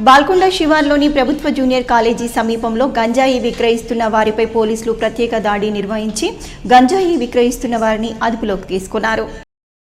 బాల్కొండ శివార్లోని ప్రభుత్వ junior college సమీపంలో గంజాయి విక్రయిస్తున్న వారిపై పోలీసులు ప్రత్యేక దాడి నిర్వహించి గంజాయి విక్రయిస్తున్న వారిని అదుపులోకి తీసుకున్నారు.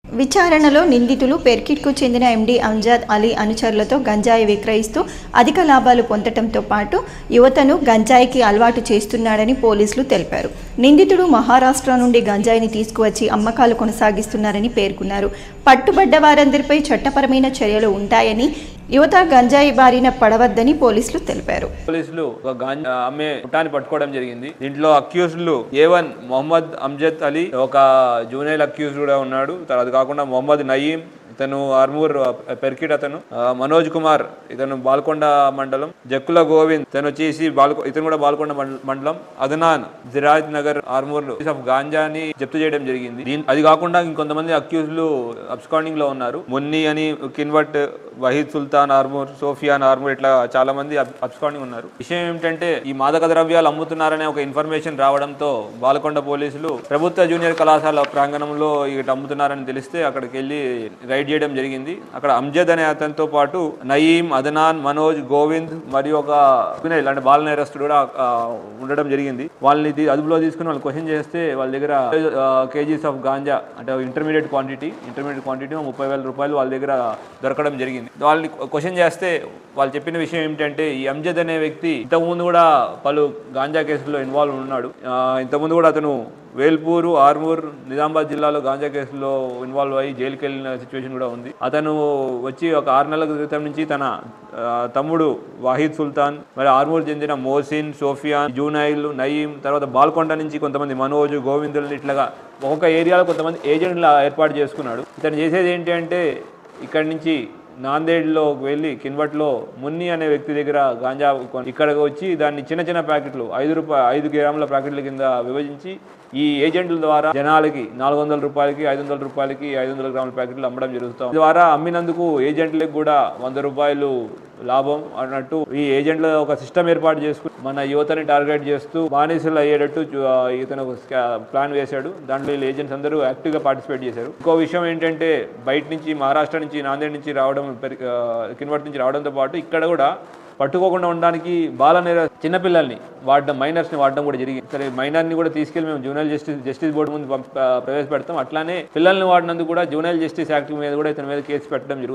విచారణలో నిందితులు పెర్కిట్కు చెందిన ఎండీ అంజద్ అలీ అనుచరులతో గంజాయి విక్రయిస్తూ అధిక లాభాలు పొందడంతో పాటు యువతను గంజాయికి అలవాటు చేస్తున్నాడని పోలీసులు తెలిపారు. నిందితుడు మహారాష్ట్ర నుండి గంజాయిని తీసుకువచ్చి అమ్మకాలు కొనసాగిస్తున్నారని పేర్కొన్నారు. పట్టుబడ్డ వారందరిపై చట్టపరమైన చర్యలు ఉంటాయని, యువత గంజాయి బారిన పడవద్దని పోలీసులు తెలిపారు. పోలీసులు ఒక గాంజా అమ్మే ముఠాన్ని పట్టుకోవడం జరిగింది. దీంట్లో అక్యూజ్డ్లు A1 మొహమ్మద్ అంజద్ అలీ, ఒక జూనియర్ అక్యూజ్డ్ కూడా ఉన్నాడు. అది కాకుండా మొహమ్మద్ నయీం, ఇతను ఆర్మూర్ పెర్కిట్, అతను మనోజ్ కుమార్, ఇతను బాల్కొండ మండలం, జక్కుల గోవింద్, ఇతను వచ్చేసి ఇతను కూడా బాల్కొండ మండలం, అదనాన్ జిరాజ్ నగర్ ఆర్మూర్ ఆఫ్ గాంజాని జప్తు చేయడం జరిగింది. అది కాకుండా ఇంకొంతమంది అక్యూజ్లు అబ్స్కాండింగ్ లో ఉన్నారు. మున్ని అని, కిన్వట్, వహీద్ సుల్తాన్ ఆర్మూర్, సోఫియాన్ ఆర్మూర్, ఇట్లా చాలా మంది అబ్స్కాండింగ్ ఉన్నారు. విషయం ఏమిటంటే, ఈ మాదక ద్రవ్యాలు అమ్ముతున్నారనే ఒక ఇన్ఫర్మేషన్ రావడంతో బాల్కొండ పోలీసులు ప్రభుత్వ జూనియర్ కళాశాల ప్రాంగణంలో ఇటు అమ్ముతున్నారని తెలిస్తే అక్కడికి వెళ్ళి రైడ్ చేయడం జరిగింది. అక్కడ అంజద్ అనే అతనితో పాటు నయీం, అదనాన్, మనోజ్, గోవింద్ మరియు ఒక ఇలాంటి బాల నేరస్తుడు కూడా ఉండడం జరిగింది. వాళ్ళని అదుపులో తీసుకుని వాళ్ళు క్వశ్చన్ చేస్తే వాళ్ళ దగ్గర కేజీస్ ఆఫ్ గాంజా, అంటే ఇంటర్మీడియట్ క్వాంటిటీ 30,000 రూపాయలు వాళ్ళ దగ్గర దొరకడం జరిగింది. వాళ్ళని క్వశ్చన్ చేస్తే వాళ్ళు చెప్పిన విషయం ఏమిటంటే, ఈ అంజద్ అనే వ్యక్తి ఇంతకుముందు కూడా పలు గాంజా కేసుల్లో ఇన్వాల్వ్ ఉన్నాడు. ఇంతకుముందు కూడా అతను వేల్పూర్, ఆర్మూర్, నిజామాబాద్ జిల్లాలో గాంజా కేసులో ఇన్వాల్వ్ అయ్యి జైలుకి వెళ్ళిన సిచ్యువేషన్ కూడా ఉంది. అతను వచ్చి ఒక 6 నెలల క్రితం నుంచి తన తమ్ముడు వాహిద్ సుల్తాన్, మరి ఆర్మూర్ చెందిన మోసిన్, సోఫియాన్, జూనైల్, నయీం, తర్వాత బాల్కొండ నుంచి కొంతమంది మనోజ్, గోవిందులు, ఇట్లాగా ఒక్కొక్క ఏరియాలో కొంతమంది ఏజెంట్ల ఏర్పాటు చేసుకున్నాడు. ఇతను చేసేది ఏంటి అంటే, ఇక్కడి నుంచి నాందేడ్లో వెళ్ళి కిన్వట్లో మున్ని అనే వ్యక్తి దగ్గర గాంజా ఇక్కడికి వచ్చి దాన్ని చిన్న చిన్న ప్యాకెట్లు 5 గ్రాముల ప్యాకెట్ల కింద విభజించి ఈ ఏజెంట్ల ద్వారా జనాలకి 400 రూపాయలకి, 500 రూపాయలకి 500 గ్రాముల ప్యాకెట్లు అమ్మడం జరుగుతుంది. ద్వారా అమ్మినందుకు ఏజెంట్లకు కూడా 100 రూపాయలు లాభం అన్నట్టు ఈ ఏజెంట్ల ఒక సిస్టమ్ ఏర్పాటు చేసుకుని మన యువతని టార్గెట్ చేస్తూ బానిసలు అయ్యేటట్టు ఇతను ప్లాన్ వేశాడు. దాంట్లో వీళ్ళు ఏజెంట్స్ అందరూ యాక్టివ్గా పార్టిసిపేట్ చేశారు. ఇంకో విషయం ఏంటంటే, బయట నుంచి మహారాష్ట్ర నుంచి, నాందేడ్ నుంచి రావడం, కిన్వట్ నుంచి రావడంతో పాటు ఇక్కడ కూడా పట్టుకోకుండా ఉండడానికి చిన్నపిల్లల్ని వాడడం, మైనర్స్ని వాడడం కూడా జరిగింది. సరే, మైనర్ని కూడా తీసుకెళ్ళి మేము జూనైల్ జస్టిస్ బోర్డు ముందు ప్రవేశపెడతాం. అట్లానే పిల్లల్ని వాడినందుకు కూడా జూనైల్ జస్టిస్ యాక్ట్ మీద కూడా ఇతని మీద కేసు పెట్టడం జరుగుతుంది.